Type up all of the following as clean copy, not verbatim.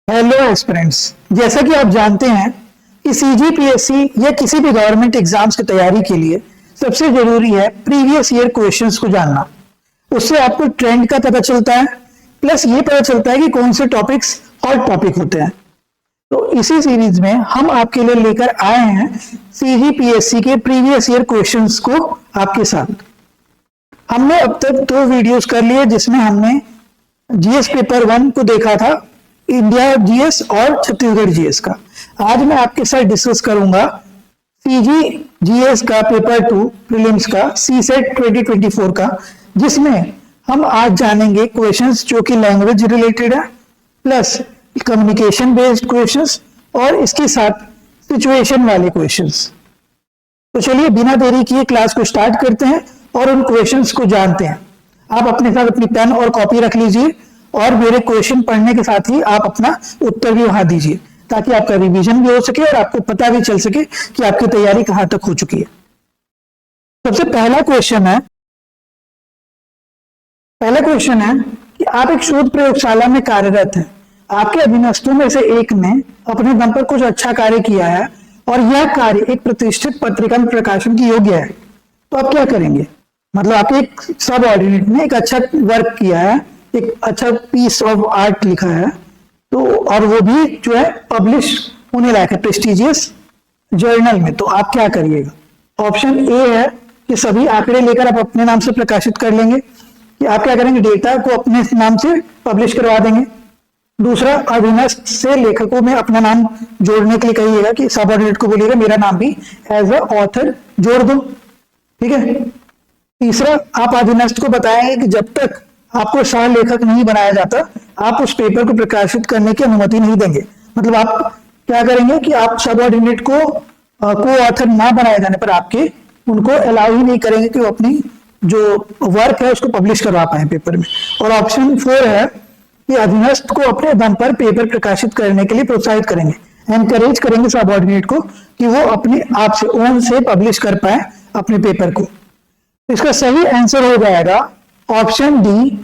Hello aspirants, जैसा कि आप जानते हैं कि सीजीपीएससी या किसी भी गवर्नमेंट एग्जाम्स की तैयारी के लिए सबसे जरूरी है प्रीवियस ईयर क्वेश्चंस को जानना। उससे आपको ट्रेंड का पता चलता है, प्लस ये पता चलता है कि कौन से टॉपिक्स हॉट टॉपिक होते हैं। तो इसी सीरीज में हम आपके लिए लेकर आए हैं सीजीपीएससी के प्रीवियस ईयर क्वेश्चंस को आपके साथ। हमने अब तक 2 वीडियोस कर लिए जिसमें हमने जीएस पेपर 1 को देखा था, इंडिया जीएस और छत्तीसगढ़ जीएस का। आज मैं आपके साथ डिस्कस करूंगा सीजी जीएस का पेपर 2 प्रीलिम्स का सीसेट 2024 का, जिसमें हम आज जानेंगे क्वेश्चंस जो कि लैंग्वेज रिलेटेड है, प्लस कम्युनिकेशन बेस्ड क्वेश्चंस और इसके साथ सिचुएशन वाले क्वेश्चंस। तो चलिए बिना देरी किए क्लास को स्टार्ट करते हैं और उन क्वेश्चंस को जानते हैं। आप अपने साथ अपनी पेन और कॉपी रख लीजिए और मेरे क्वेश्चन पढ़ने के साथ ही आप अपना उत्तर भी वहां दीजिए, ताकि आपका रिवीजन भी हो सके और आपको पता भी चल सके कि आपकी तैयारी कहां तक हो चुकी है। सबसे पहला क्वेश्चन है कि आप एक शोध प्रयोगशाला में कार्यरत हैं। आपके अधीनस्थों में से एक ने अपने दम पर कुछ अच्छा कार्य किया है और यह कार्य एक प्रतिष्ठित पत्रिका में प्रकाशन की योग्य है, तो आप क्या करेंगे? मतलब आपके एक सब ऑर्डिनेट ने एक अच्छा वर्क किया है, एक अच्छा पीस ऑफ आर्ट लिखा है, तो और वो भी जो है पब्लिश होने लायक है प्रेस्टिजियस जर्नल में, तो आप क्या करिएगा? ऑप्शन ए है कि सभी आंकड़े लेकर आप अपने नाम से प्रकाशित कर लेंगे, कि आप क्या करेंगे, डेटा को अपने नाम से पब्लिश करवा देंगे। दूसरा, अधीनस्थ से लेखकों में अपना नाम जोड़ने के लिए कहिएगा कि सब ऑर्डिनेट को बोलिएगा मेरा नाम भी एज अ ऑथर जोड़ दो, ठीक है। तीसरा, आप अधीनस्थ को बताएंगे कि जब तक आपको सह लेखक नहीं बनाया जाता, आप उस पेपर को प्रकाशित करने की अनुमति नहीं देंगे। मतलब आप क्या करेंगे कि आप सब ऑर्डिनेट को ऑथर ना बनाए जाने पर आपके उनको अलाउ ही नहीं करेंगे कि वो अपनी जो वर्क है उसको पब्लिश करवा पाए पेपर में। और ऑप्शन 4 है कि अधीनस्थ को अपने दम पर पेपर प्रकाशित करने के लिए प्रोत्साहित करेंगे, एनकरेज करेंगे सब ऑर्डिनेट को कि वो अपने आप से ओन से पब्लिश कर पाए अपने पेपर को। इसका सही आंसर हो जाएगा ऑप्शन डी।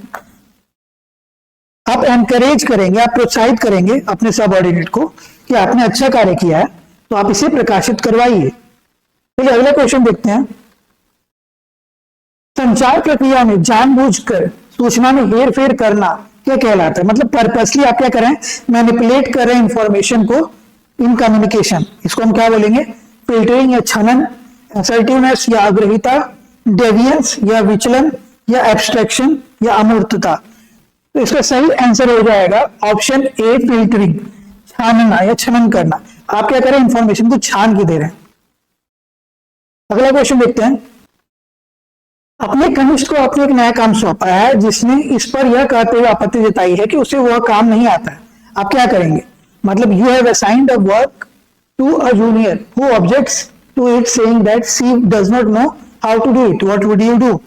आप एनकरेज करेंगे, आप प्रोत्साहित करेंगे अपने सब ऑर्डिनेट को कि आपने अच्छा कार्य किया है तो आप इसे प्रकाशित करवाइए। चलिए अगला क्वेश्चन देखते हैं। संचार प्रक्रिया में जानबूझकर सूचना में हेरफेर करना क्या कहलाता है? मतलब पर्पसली आप क्या करें, मैनिपुलेट कर रहे हैं इंफॉर्मेशन को इन कम्युनिकेशन। इसको हम क्या बोलेंगे? फिल्टरिंग या छनन, असर्टिवनेस या आग्रहिता, डेवियंस या विचलन, या एब्स्ट्रैक्शन या अमूर्तता। तो इसका सही आंसर हो जाएगा ऑप्शन ए, फिल्टरिंग, छानना या छनन करना। आप क्या करें, इंफॉर्मेशन को छान के दे रहे हैं। अगला क्वेश्चन देखते हैं। अपने कनिष्ठ को आपने एक नया काम सौंपा है जिसने इस पर यह कहते हुए आपत्ति जताई है कि उसे वह काम नहीं आता है, आप क्या करेंगे? मतलब you have assigned a work to a junior who objects to it saying that she does not know how to do it, what would you do?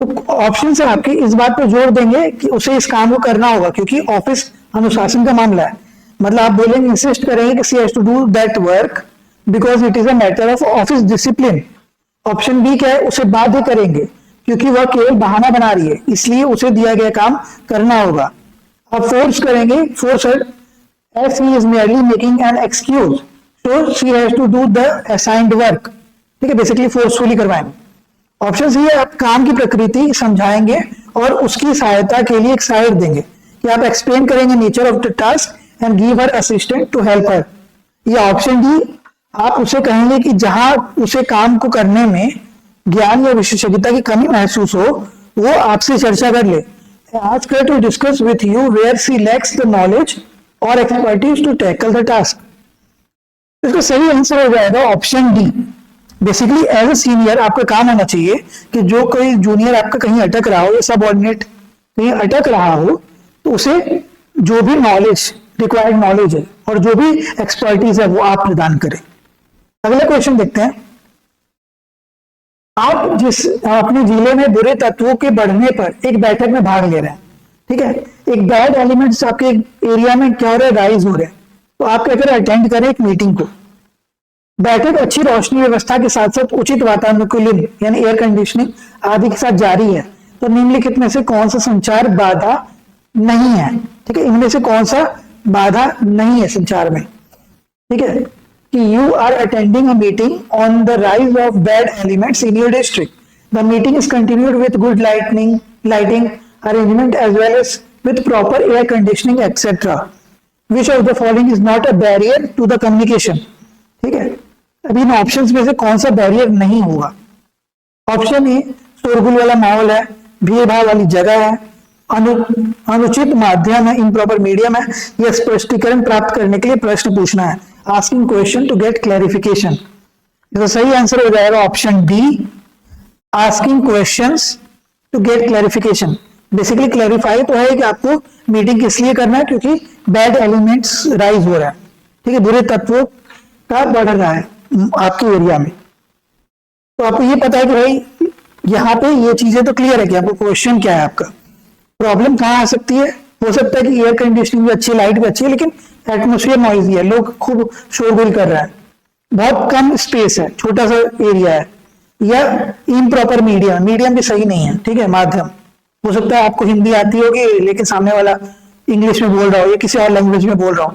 तो ऑप्शन से आपके इस बात पर जोर देंगे कि उसे इस काम को करना होगा, क्योंकि ऑफिस अनुशासन का मामला है। मतलब आप बोलेंगे, इंसिस्ट करेंगे कि she has to do that work because it is a matter of office discipline. Option B क्या है, उसे बाध्य करेंगे क्योंकि वह केवल बहाना बना रही है, इसलिए उसे दिया गया काम करना होगा। आप फोर्स करेंगे, force her as he is merely making an excuse so she has to do the assigned work, ठीक है, बेसिकली फोर्सफुली करवाएंगे। ऑप्शन सी है, आप काम की प्रकृति समझाएंगे और उसकी सहायता के लिए एक साइड देंगे, कि आप एक्सप्लेन करेंगे nature of the task and give her assistant to help her. या ऑप्शन डी, आप उसे कहेंगे कि जहां उसे काम को करने में ज्ञान या विशेषज्ञता की कमी महसूस हो, वो आपसे चर्चा कर ले। Ask her to discuss with you where she lacks the knowledge और expertise to tackle the task. इसका सही आंसर हो जाएगा option D. Basically as a senior आपका काम होना चाहिए कि जो कोई जूनियर आपका कहीं अटक रहा हो या सब ऑर्डिनेट कहीं अटक रहा हो, तो उसे जो भी नॉलेज, रिक्वायर्ड नॉलेज है और जो भी एक्सपर्टीज है वो आप प्रदान करें। अगला क्वेश्चन देखते हैं। आप जिस अपने जिले में बुरे तत्वों के बढ़ने पर एक बैठक में भाग ले रहे हैं, ठीक है, एक बैड एलिमेंट्स आपके एरिया में क्या हो रहा है, राइज हो रहे हैं, तो आप क्या करें, अटेंड करें एक मीटिंग को। बैठक अच्छी रोशनी व्यवस्था के साथ साथ उचित वातानुकूलन यानी एयर कंडीशनिंग आदि के साथ जारी है, तो निम्नलिखित में से कौन सा संचार बाधा नहीं है? ठीक है, इनमें से कौन सा बाधा नहीं है संचार में, ठीक है, कि you are attending a meeting on the rise of bad elements in your district, the meeting is continued with good lighting arrangement as well as with proper air conditioning etcetera, which of the following is not a barrier to the communication, ठीक है। अभी इन options में से कौन सा barrier नहीं होगा? Option A, शोरगुल वाला माहौल है, भीड़ भाड़ वाली जगह है, अनुचित माध्यम है, इम्प्रॉपर मीडियम है, या स्पष्टीकरण प्राप्त करने के लिए प्रश्न पूछना है, asking question to get clarification. तो सही आंसर हो जाएगा option D, asking questions to get clarification. Basically clarify तो है कि आपको मीटिंग किस लिए करना है, क्योंकि बैड एलिमेंट्स राइज हो रहा है, ठीक है, बुरे तत्वों का बढ़ रहा है आपके एरिया में। तो आपको ये पता है कि भाई यहाँ पे ये चीजें तो क्लियर है कि आपको क्वेश्चन क्या है, आपका प्रॉब्लम कहाँ आ सकती है। हो सकता है कि एयर कंडीशनिंग भी अच्छी, लाइट भी अच्छी है, लेकिन एटमोसफियर नॉइजी है, लोग खूब शोरगुल कर रहा है, बहुत कम स्पेस है, छोटा सा एरिया है, या इम्प्रॉपर मीडियम भी सही नहीं है, ठीक है, माध्यम। हो सकता है आपको हिंदी आती होगी लेकिन सामने वाला इंग्लिश में बोल रहा हो या किसी और लैंग्वेज में बोल रहा हो,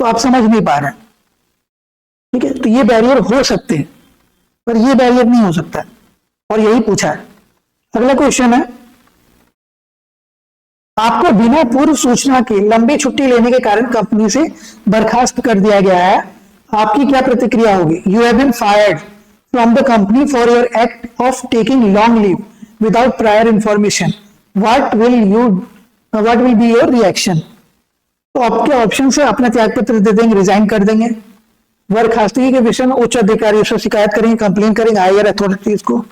तो आप समझ नहीं पा रहे हैं, ठीक है। तो ये बैरियर हो सकते हैं, पर ये बैरियर नहीं हो सकता, और यही पूछा है। अगला क्वेश्चन है, आपको बिना पूर्व सूचना के लंबी छुट्टी लेने के कारण कंपनी से बर्खास्त कर दिया गया है, आपकी क्या प्रतिक्रिया होगी? You have been fired from the company for your act of taking long leave without prior information, what will be your reaction? तो आपके ऑप्शन से अपना त्याग पत्र दे देंगे, रिजाइन कर देंगे, बर्खास्तगी के विषय में उच्च अधिकारियों से शिकायत करेंगे, कंप्लेन करेंगे हायर अथॉरिटीज को,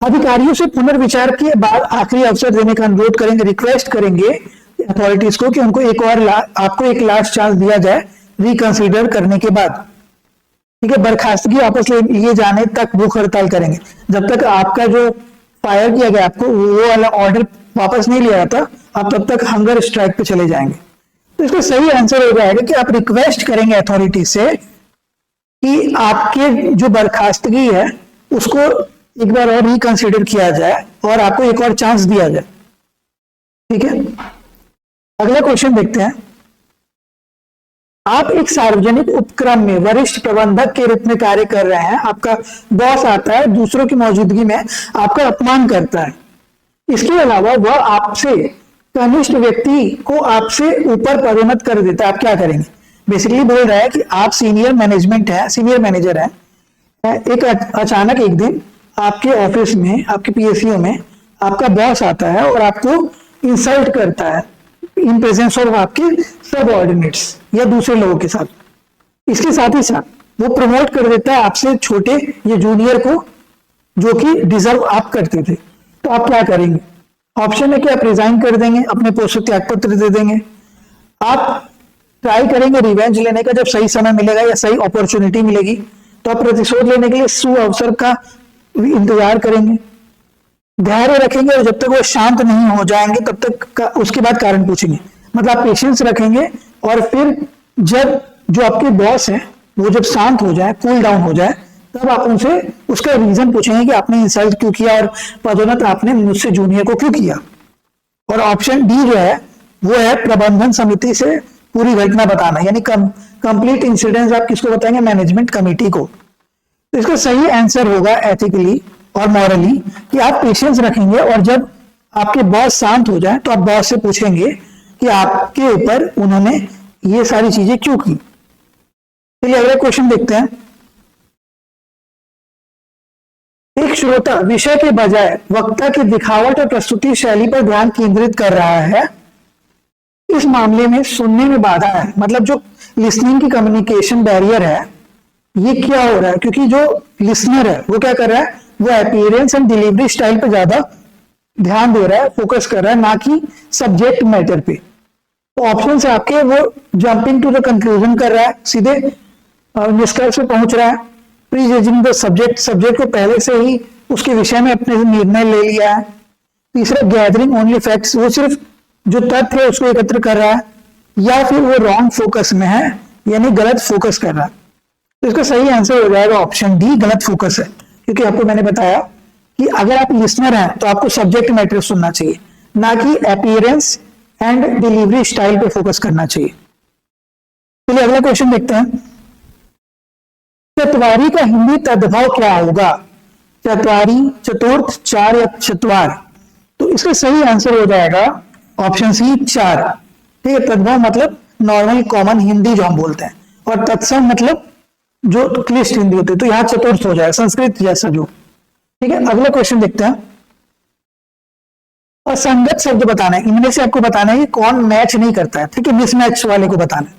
अधिकारियों से पुनर्विचार के बाद आखिरी अवसर देने का अनुरोध करेंगे, रिक्वेस्ट करेंगे अथॉरिटीज को कि उनको आपको एक लास्ट चांस दिया जाए रिकंसीडर करने के बाद, ठीक है। बर्खास्तगी वापस लिए जाने तक भूख हड़ताल करेंगे, जब तक आपका जो फायर किया गया आपको वो वाला ऑर्डर वापस नहीं लिया जाता, आप तब तक हंगर स्ट्राइक पे चले जाएंगे। तो इसका सही आंसर हो जाएगा कि आप रिक्वेस्ट करेंगे अथॉरिटी से कि आपके जो बर्खास्तगी है उसको एक बार और रिकंसिडर किया जाए और आपको एक और चांस दिया जाए, ठीक है। अगला क्वेश्चन देखते हैं, आप एक सार्वजनिक उपक्रम में वरिष्ठ प्रबंधक के रूप में कार्य कर रहे हैं, आपका बॉस आता है, दूसरों की मौजूदगी में आपका अपमान करता है, इसके अलावा वह आपसे कनिष्ठ व्यक्ति को आपसे ऊपर पदोन्नत कर देता है, आप क्या करेंगे? बेसिकली बोल रहा है कि आप सीनियर मैनेजर है, एक अचानक एक दिन आपके ऑफिस में, आपके पीएसयू में आपका बॉस आता है और आपको इंसल्ट करता है इन प्रेजेंस ऑफ आपके सबऑर्डिनेट्स या दूसरे लोगों के साथ। इसके साथ ही साथ वो प्रमोट कर देता है आपसे छोटे या जूनियर को, जो कि डिजर्व आप करते थे। तो आप क्या करेंगे? ऑप्शन है कि आप रिजाइन कर देंगे, अपने पोस्ट से त्यागपत्र दे देंगे, आप ट्राई करेंगे रिवेंज लेने का, जब सही समय मिलेगा या सही अपॉर्चुनिटी मिलेगी तो आप प्रतिशोध लेने के लिए सुअवसर का इंतजार करेंगे, धैर्य रखेंगे, और जब तक वो शांत नहीं हो जाएंगे तब तक उसके बाद कारण पूछेंगे। मतलब आप पेशेंस रखेंगे, और फिर जब जो आपके बॉस हैं वो जब शांत हो जाए, कूल डाउन हो जाए, तब आप उनसे उसका रीजन पूछेंगे कि आपने इंसल्ट क्यों किया और पदोन्नत आपने मुझसे जूनियर को क्यों किया। और ऑप्शन डी जो है वो है प्रबंधन समिति से पूरी घटना बताना, यानी कंप्लीट इंसिडेंट आप किसको बताएंगे? मैनेजमेंट कमेटी को। तो इसका सही आंसर होगा एथिकली और मॉरली कि आप पेशेंस रखेंगे, और जब आपके बॉस शांत हो जाए तो आप बॉस से पूछेंगे कि आपके ऊपर उन्होंने ये सारी चीजें क्यों की। चलिए अगला क्वेश्चन देखते हैं। एक श्रोता विषय के बजाय वक्ता की दिखावट और प्रस्तुति शैली पर ध्यान केंद्रित कर रहा है, इस मामले में सुनने में बाधा है, मतलब जो लिसनिंग की कम्युनिकेशन बैरियर है, ये क्या हो रहा है? क्योंकि जो लिसनर है वो क्या कर रहा है, वो अपीयरेंस एंड डिलीवरी स्टाइल पे ज्यादा ध्यान दे रहा है, फोकस कर रहा है, ना कि सब्जेक्ट मैटर पे। तो ऑप्शन से आपके वो जंपिंग टू द कंक्लूजन कर रहा है, सीधे निष्कर्ष पे पहुंच रहा है, प्रीजजिंग द सब्जेक्ट को पहले से ही उसके विषय में अपने निर्णय ले लिया है। तीसरा गैदरिंग ओनली फैक्ट्स, वो सिर्फ जो तथ्य है उसको एकत्र कर रहा है, या फिर वो रॉन्ग फोकस में है, यानी गलत फोकस कर रहा है। तो इसका सही आंसर हो जाएगा ऑप्शन डी, गलत फोकस है। क्योंकि आपको मैंने बताया कि अगर आप लिसनर हैं तो आपको सब्जेक्ट मैटर सुनना चाहिए, ना कि अपीयरेंस एंड डिलीवरी स्टाइल पे फोकस करना चाहिए। चलिए अगला क्वेश्चन देखते हैं। चतवारी का हिंदी तद्भव क्या होगा? चतवारी, चतुर्थ, चार या चतवार? तो इसका सही आंसर हो जाएगा ऑप्शन सी, चार। ठीक है, तद्भव मतलब नॉर्मल कॉमन हिंदी जो हम बोलते हैं, और तत्सम मतलब जो क्लिष्ट हिंदी होती है, तो यहाँ चतुर्थ हो जाएगा, संस्कृत जैसा जो। ठीक है, अगला क्वेश्चन देखते हैं। असंगत शब्द बताना है, इनमें से आपको बताना है कि कौन मैच नहीं करता है। ठीक है, मिसमैच वाले को बताना है।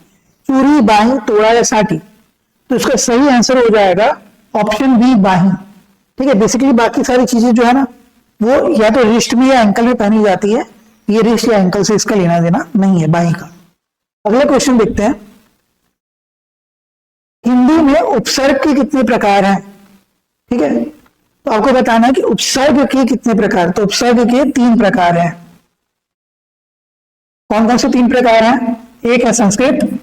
चूरी, बाही, तोड़ा या साटी? तो इसका सही आंसर हो जाएगा ऑप्शन बी, बाही। ठीक है, बेसिकली बाकी सारी चीजें जो है ना, वो या तो रिस्ट में या एंकल में पहनी जाती है, ये रिस्ट या एंकल से इसका लेना देना नहीं है, बाही का। अगला क्वेश्चन देखते हैं। हिंदी में उपसर्ग के कितने प्रकार हैं? ठीक है, तो आपको बताना है कि उपसर्ग के कितने प्रकार। तो उपसर्ग के 3 प्रकार हैं। कौन कौन से 3 प्रकार हैं? एक है संस्कृत,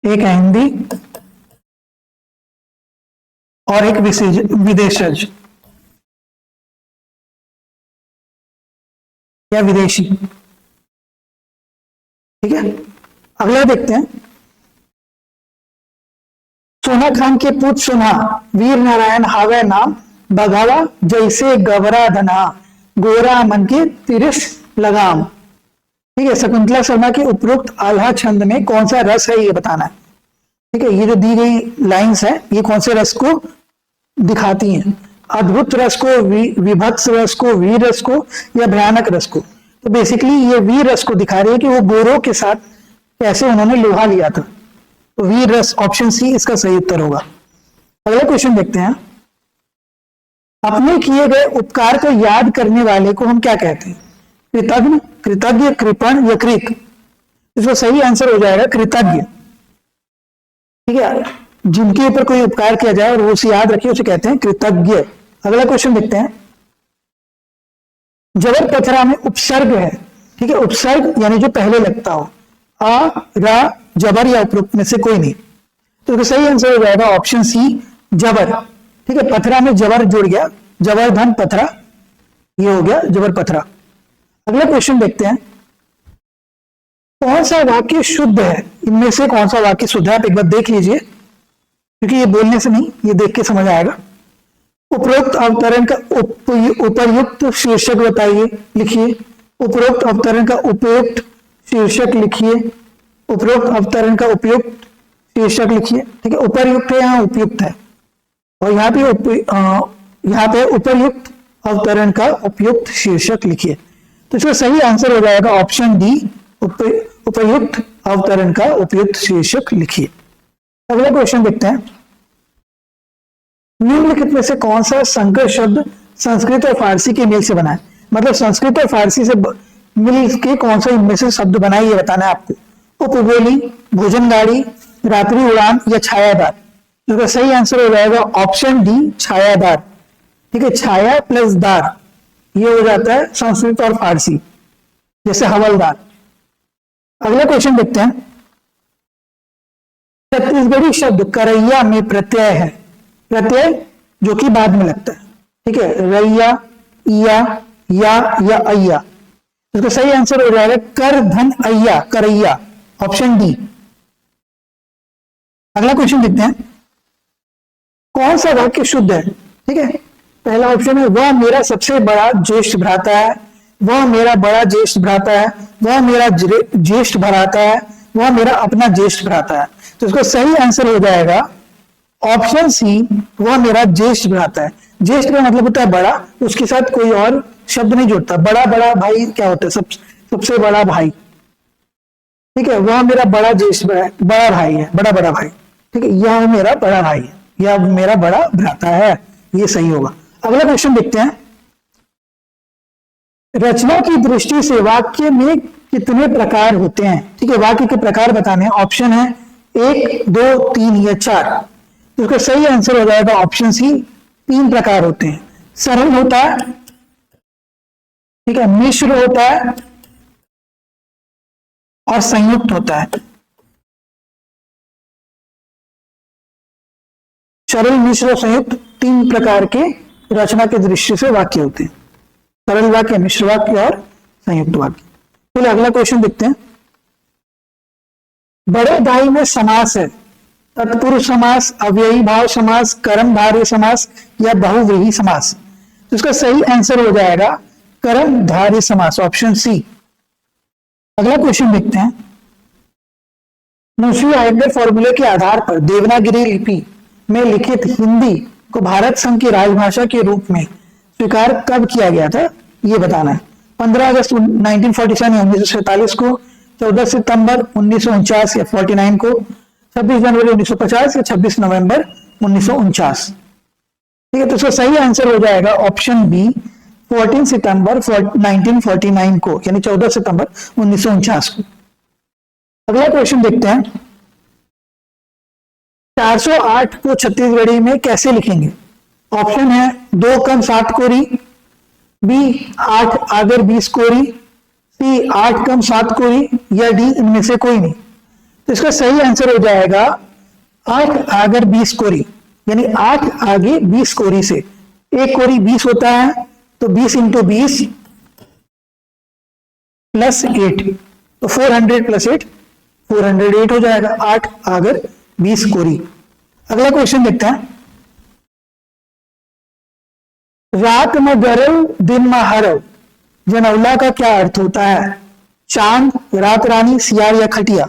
एक है हिंदी, और एक विदेशज या विदेशी। ठीक है, अगला देखते हैं। सोना खान के पुत्र सुना, वीर नारायण हावे नाम, बघावा जैसे गवरा धना, गोरा मन के तिरिस लगाम। ठीक है, शकुंतला शर्मा के उपरोक्त आल्हा छंद में कौन सा रस है, ये बताना है। ठीक है, ये जो दी गई लाइंस है, ये कौन से रस को दिखाती हैं? अद्भुत रस को, विभत्स रस को, वीर रस को, या भयानक रस को? तो बेसिकली ये वीर रस को दिखा रही है कि वो गोरों के साथ कैसे उन्होंने लोहा लिया था। तो वीर रस, ऑप्शन सी इसका सही उत्तर होगा। अगला क्वेश्चन देखते हैं। अपने किए गए उपकार को याद करने वाले को हम क्या कहते हैं? कृतज्ञ, कृतज्ञ, कृपण या कृत? इसका सही आंसर हो जाएगा कृतज्ञ। ठीक है, जिनके ऊपर कोई उपकार किया जाए और वो उसे याद रखे, उसे कहते हैं कृतज्ञ। अगला क्वेश्चन देखते हैं। जबर पथरा में उपसर्ग है। ठीक है, उपसर्ग यानी जो पहले लगता हो, आ, रा, जबर या उपरोक्त में से कोई नहीं। तो इसका सही आंसर हो जाएगा ऑप्शन सी, जबर। ठीक है, पथरा में जबर जुड़ गया, जबरधन पथरा, ये हो गया जबर पथरा। अगला क्वेश्चन देखते हैं। कौन सा वाक्य शुद्ध है? इनमें से कौन सा वाक्य शुद्ध है? आप एक बार देख लीजिए, क्योंकि ये बोलने से नहीं, ये देख के समझ आएगा। उपरोक्त अवतरण का उपयुक्त शीर्षक बताइए, लिखिए। उपरोक्त अवतरण का उपयुक्त शीर्षक लिखिए। उपरोक्त अवतरण का उपयुक्त शीर्षक लिखिए। ठीक है, उपरयुक्त है, यहाँ उपयुक्त है, और यहाँ पे उपरयुक्त अवतरण का उपयुक्त शीर्षक लिखिए। तो इसका सही आंसर हो जाएगा ऑप्शन डी, उपयुक्त अवतरण का उपयुक्त शीर्षक लिखिए। अगला क्वेश्चन देखते हैं। निम्नलिखित में से कौन सा संकर शब्द संस्कृत और फारसी के मेल से बना है? मतलब संस्कृत और फारसी से मिल के कौन सा इनमें से शब्द बना है, ये बताना है आपको। उपबोली, भोजन गाड़ी, रात्रि उड़ान या छायादार? इसका सही आंसर हो जाएगा ऑप्शन डी, छायादार। ठीक है, छाया प्लस दार, ये हो जाता है संस्कृत और फारसी, जैसे हवलदार। अगला क्वेश्चन देखते हैं। छत्तीसगढ़ी शब्द करैया में प्रत्यय है। प्रत्यय जो कि बाद में लगता है। ठीक है, रैया, इया, या अय्या? इसका सही आंसर हो जाएगा कर धन अय्या, करैया, ऑप्शन डी। अगला क्वेश्चन देखते हैं। कौन सा वाक्य शुद्ध है? ठीक है, पहला ऑप्शन है वह मेरा सबसे बड़ा ज्येष्ठ भ्राता है, वह मेरा बड़ा ज्येष्ठ भ्राता है, वह मेरा ज्येष्ठ भ्राता है, वह मेरा अपना ज्येष्ठ भ्राता है। तो इसका सही आंसर हो जाएगा ऑप्शन सी, वह मेरा ज्येष्ठ भ्राता है। ज्येष्ठ का मतलब होता है बड़ा, उसके साथ कोई और शब्द नहीं जुड़ता। बड़ा बड़ा भाई क्या होता है? सबसे बड़ा भाई। ठीक है, वह मेरा बड़ा ज्येष्ठ बड़ा भाई है, बड़ा बड़ा भाई। ठीक है, यह मेरा बड़ा भाई है, यह मेरा बड़ा भ्राता है, ये सही होगा। अगला क्वेश्चन देखते हैं। रचना की दृष्टि से वाक्य में कितने प्रकार होते हैं? ठीक है, वाक्य के प्रकार बताने हैं। ऑप्शन है 1, 2, 3 या 4। तो इसका सही आंसर हो जाएगा ऑप्शन सी, 3 प्रकार होते हैं। सरल होता है, ठीक है, मिश्र होता है, और संयुक्त होता है। सरल, मिश्र और संयुक्त 3 प्रकार के रचना के दृष्टि से वाक्य होते हैं। सरल वाक्य, मिश्र वाक्य और संयुक्त वाक्य। चलिए अगला क्वेश्चन देखते हैं। बड़े दाई में समास है, तत्पुरुष समास, अव्ययी भाव समास, कर्मधारय समास या बहुव्रीहि समास। तो इसका सही आंसर हो जाएगा कर्मधारय समास, ऑप्शन सी। अगला क्वेश्चन देखते हैं। मुंशी आयंगर फॉर्मूले के आधार पर देवनागरी लिपि में लिखित हिंदी को भारत संघ की राजभाषा के रूप में स्वीकार कब किया गया था, ये बताना है। 15 अगस्त 1947 या 1947 को, 14 सितंबर 1949 या 49 को, 26 जनवरी 1950 या 26 नवंबर 1949। ठीक है, तो इसका सही आंसर हो जाएगा ऑप्शन बी, 14 सितंबर 1949 को, यानी 14 सितंबर 1949 को। अगला क्वेश्चन देखते हैं। 408 को छत्तीसगढ़ी में कैसे लिखेंगे? ऑप्शन है 2 कम 7 कोरी, बी 8 आगर 20 कोरी, सी 8 कम 7 कोरी या डी इनमें से कोई नहीं। तो इसका सही आंसर हो जाएगा 8 आगर 20 कोरी, यानी 8 आगे 20 कोरी से। एक कोरी 20 होता है, तो 20 इंटू 20 प्लस 8, तो 400 प्लस 8 408 हो जाएगा, 8 आगर 20 कोरी। अगला क्वेश्चन देखते हैं। रात में गरल दिन में हरव, जनौला का क्या अर्थ होता है? चांद, रात रानी, सियार या खटिया।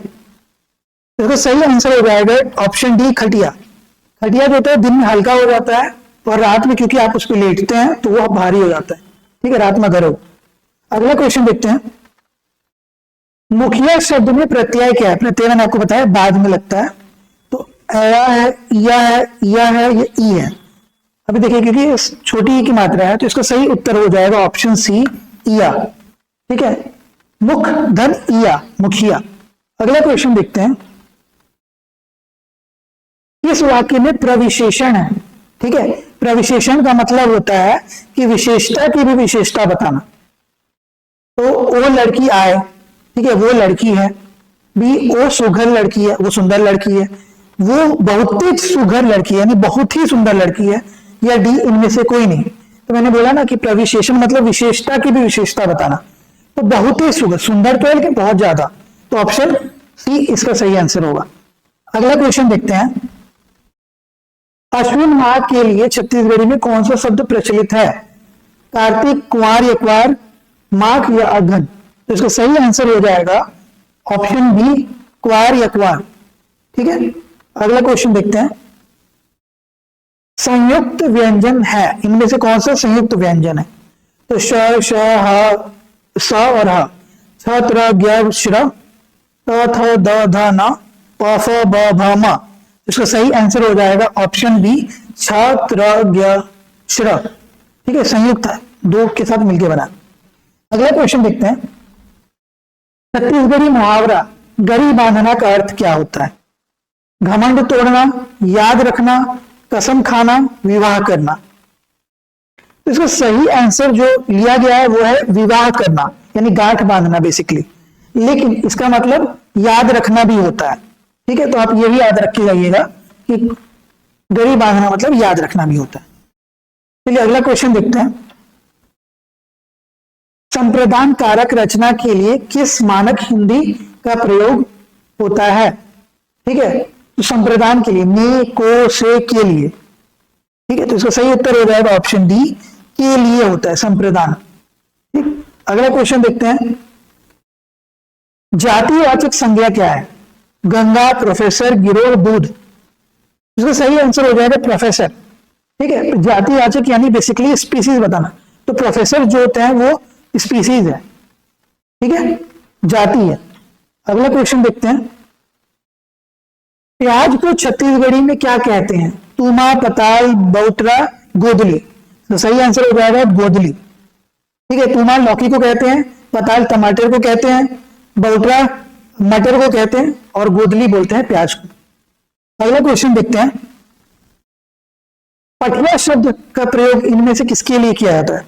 इसका सही आंसर हो जाएगा ऑप्शन डी, खटिया। खटिया जो होता है दिन में हल्का हो जाता है और रात में क्योंकि आप उस पर लेटते हैं तो वह भारी हो जाता है। ठीक है, रात में गरव। अगला क्वेश्चन देखते हैं। मुखिया शब्द में प्रत्यय क्या है? प्रत्यय मैंने आपको बताया बाद में लगता है, तो या है, या है, या है, या ई है। अभी देखिए क्योंकि छोटी ई की मात्रा है तो इसका सही उत्तर हो जाएगा ऑप्शन सी, इया। ठीक है, मुख धन इया, मुखिया। अगला क्वेश्चन देखते हैं। इस वाक्य में प्रविशेषण है। ठीक है, प्रविशेषण का मतलब होता है कि विशेषता की भी विशेषता बताना। तो वो लड़की आए, ठीक है, वो लड़की है। बी वो सुघर लड़की है, वो सुंदर लड़की है। वो बहुत ही सुघर लड़की है, यानी बहुत ही सुंदर लड़की है। या डी इनमें से कोई नहीं। तो मैंने बोला ना कि प्रविशेषण मतलब विशेषता की भी विशेषता बताना। तो बहुत ही सुघर, सुंदर तो है लेकिन बहुत ज्यादा, तो ऑप्शन सी इसका सही आंसर होगा। अगला क्वेश्चन देखते हैं। अश्विन माह के लिए छत्तीसगढ़ी में कौन सा शब्द प्रचलित है? कार्तिक, कुंवार या क्वार, माघ या अघन। तो इसका सही आंसर हो जाएगा ऑप्शन बी, क्वार या क्वार। ठीक है, अगला क्वेश्चन देखते हैं। संयुक्त व्यंजन है, इनमें से कौन सा संयुक्त व्यंजन है? तो श, श, ह, स और ह। छ, त्र, ज्ञ, श्र, त, थ, द, ध, न, प, फ, ब, भ, म। इसका सही आंसर हो जाएगा ऑप्शन बी, छ, त्र, ज्ञ, श्र। ठीक है, संयुक्त है, दो के साथ मिलकर बना। अगला क्वेश्चन देखते हैं। छत्तीसगढ़ी मुहावरा गरी बांधना का अर्थ क्या होता है? घमंड तोड़ना, याद रखना, कसम खाना, विवाह करना। तो इसका सही आंसर जो लिया गया है वो है विवाह करना, यानी गांठ बांधना बेसिकली। लेकिन इसका मतलब याद रखना भी होता है। ठीक है, तो आप ये भी याद रख के जाइएगा कि गरी बांधना मतलब याद रखना भी होता है। चलिए अगला क्वेश्चन देखते हैं। संप्रदान कारक रचना के लिए किस मानक हिंदी का प्रयोग होता है? ठीक है, तो संप्रदान के लिए में, को, से, के लिए। ठीक है, तो इसका सही उत्तर हो जाएगा ऑप्शन डी, के लिए होता है संप्रदान। ठीक, अगला क्वेश्चन देखते हैं। जातिवाचक संज्ञा क्या है? गंगा, प्रोफेसर, गिरोह, दूध। इसका सही आंसर हो जाएगा प्रोफेसर। ठीक है, जातिवाचक यानी बेसिकली स्पीसीज बताना। तो प्रोफेसर जो होते हैं वो स्पीसीज है। ठीक है, जाति है। अगला क्वेश्चन देखते हैं। प्याज को छत्तीसगढ़ी में क्या कहते हैं? तुमा, पताल, बौटरा, गोदली। तो सही आंसर हो जाएगा गोदली। ठीक है, तुमा लौकी को कहते हैं, पताल टमाटर को कहते हैं, बौटरा मटर को कहते हैं और गोदली बोलते हैं प्याज को। अगला क्वेश्चन देखते हैं। पठिया शब्द का प्रयोग इनमें से किसके लिए किया जाता है?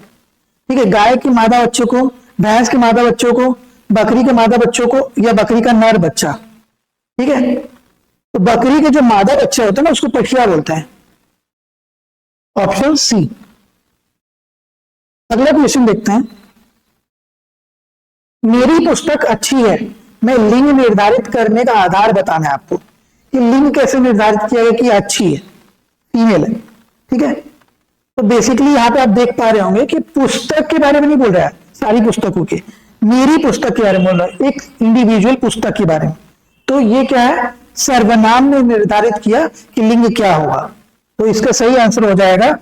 ठीक है, गाय के मादा बच्चों को, भैंस के मादा बच्चों को, बकरी के मादा बच्चों को या बकरी का नर बच्चा। ठीक है, तो बकरी के जो मादा बच्चा होता है ना उसको पठिया बोलते हैं, ऑप्शन सी। अगला क्वेश्चन देखते हैं। मेरी पुस्तक अच्छी है, मैं लिंग निर्धारित करने का आधार बताना है आपको कि लिंग कैसे निर्धारित किया गया कि अच्छी है, फीमेल है। ठीक है, तो बेसिकली यहां पे आप देख पा रहे होंगे कि पुस्तक के बारे में नहीं बोल रहा है, सारी पुस्तकों के, मेरी पुस्तक के बारे में बोल रहा है, एक इंडिविजुअल पुस्तक के बारे में। तो ये क्या है, सर्वनाम ने निर्धारित किया कि लिंग क्या होगा। तो इसका सही आंसर हो जाएगा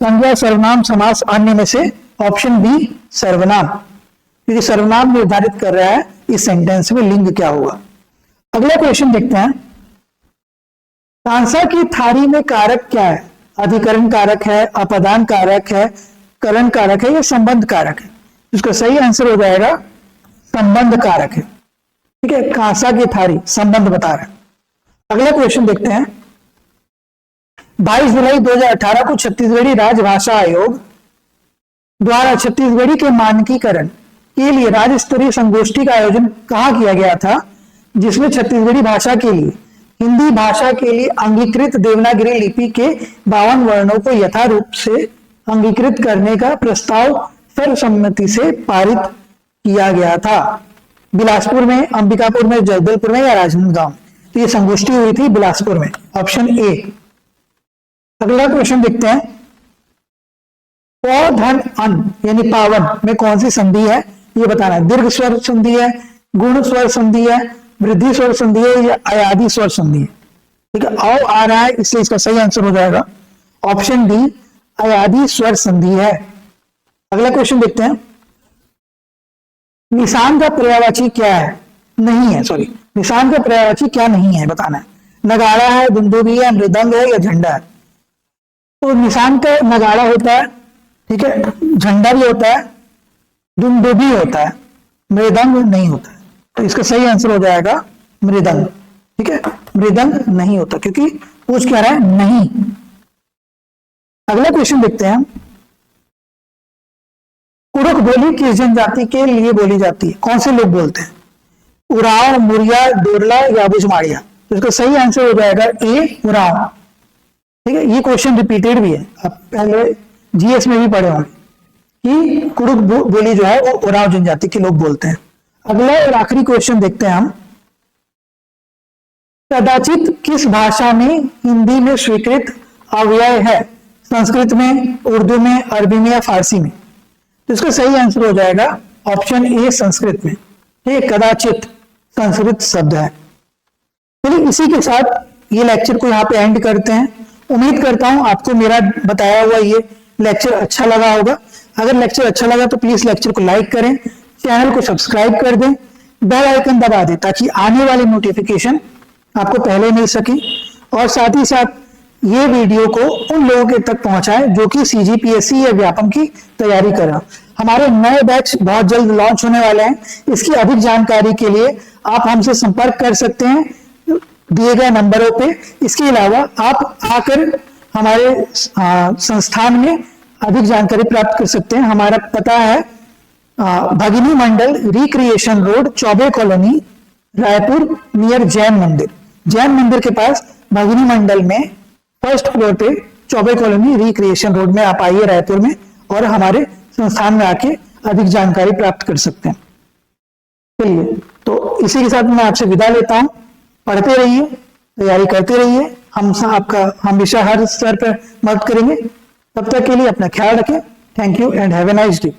संज्ञा, सर्वनाम, समास, अन्य में से ऑप्शन बी सर्वनाम, क्योंकि सर्वनाम निर्धारित कर रहा है इस सेंटेंस में लिंग क्या होगा। अगला क्वेश्चन देखते हैं। कांसा की थारी में कारक क्या है? अधिकरण कारक है, अपदान कारक है, करण कारक है या संबंध कारक है? इसका सही आंसर हो जाएगा संबंध कारक है। ठीक है, कांसा की थारी संबंध बता रहा है। अगला क्वेश्चन देखते हैं। 22 जुलाई 2018 को छत्तीसगढ़ी राजभाषा आयोग द्वारा छत्तीसगढ़ी के मानकीकरण के लिए राज्य स्तरीय संगोष्ठी का आयोजन कहां किया गया था, जिसमें छत्तीसगढ़ी भाषा के लिए हिंदी भाषा के लिए अंगीकृत देवनागरी लिपि के 52 वर्णों को यथारूप से अंगीकृत करने का प्रस्ताव सर्वसम्मति से पारित किया गया था। बिलासपुर में, अंबिकापुर में, जगदलपुर में या राजनांदगांव? तो ये संगोष्ठी हुई थी बिलासपुर में, ऑप्शन ए। अगला क्वेश्चन देखते हैं। प धन अन यानी पावन में कौन सी संधि है ये बताना है। दीर्घ स्वर संधि है, गुण स्वर संधि है, वृद्धि स्वर संधि है या अयादि स्वर संधि है? ठीक है, औ आ रहा है इसलिए इसका सही आंसर हो जाएगा ऑप्शन डी अयादि स्वर संधि है। अगला क्वेश्चन देखते हैं। निशान का पर्यायवाची क्या है? नहीं है, सॉरी, निशान का पर्यायवाची क्या नहीं है बताना है। नगाड़ा है, दुंदुभी है, मृदंग है या झंडा है? तो निशान का नगाड़ा होता है, ठीक है, झंडा भी होता है, दुंदुभी होता है, मृदंग नहीं होता है। तो इसका सही आंसर हो जाएगा मृदंग। ठीक है, मृदंग नहीं होता क्योंकि पूछ क्या रहा है, नहीं। अगला क्वेश्चन देखते हैं। कुड़ुक बोली किस जनजाति के लिए बोली जाती है? कौन से लोग बोलते हैं? उरांव, मुरिया, डोरला या बुझमाड़िया? तो इसका सही आंसर हो जाएगा ए उरांव। ठीक है, ये क्वेश्चन रिपीटेड भी है, आप पहले जीएस में भी पढ़े होंगे कि कुड़ुक बोली जो है वो उरांव जनजाति के लोग बोलते हैं। अगला और आखिरी क्वेश्चन देखते हैं हम। कदाचित किस भाषा में हिंदी में स्वीकृत अव्यय है? संस्कृत में, उर्दू में, अरबी में या फारसी में? तो इसका सही आंसर हो जाएगा ऑप्शन ए संस्कृत में। ठीक है, कदाचित संस्कृत शब्द है। चलिए इसी के साथ ये लेक्चर को यहाँ पे एंड करते हैं। उम्मीद करता हूं आपको मेरा बताया हुआ ये लेक्चर अच्छा लगा होगा। अगर लेक्चर अच्छा लगा तो प्लीज लेक्चर को लाइक करें, चैनल को सब्सक्राइब कर दें, बेल आइकन दबा दें ताकि आने वाले नोटिफिकेशन आपको पहले मिल सके, और साथ ही साथ ये वीडियो को उन लोगों के तक पहुंचाएं जो कि सीजीपीएससी या व्यापम की तैयारी कर रहे हैं। हमारे नए बैच बहुत जल्द लॉन्च होने वाले हैं। इसकी अधिक जानकारी के लिए आप हमसे संपर्क कर सकते हैं दिए गए नंबरों पे। इसके अलावा आप आकर हमारे संस्थान में अधिक जानकारी प्राप्त कर सकते हैं। हमारा पता है Bhagini Mandal, recreation road, Choubey colony, Raipur, near Jain Mandir. Jain मंदिर के पास भगिनी मंडल में फर्स्ट फ्लोर पे चौबे कॉलोनी, रिक्रिएशन रोड में आप आइए रायपुर में, और हमारे संस्थान में आके अधिक जानकारी प्राप्त कर सकते हैं। चलिए, तो इसी के साथ मैं आपसे विदा लेता हूं। पढ़ते रहिए, तैयारी करते रहिए, हम आपका हमेशा हर स्तर पर मदद करेंगे। तब तक के लिए अपना ख्याल रखें। Thank you and have a nice day.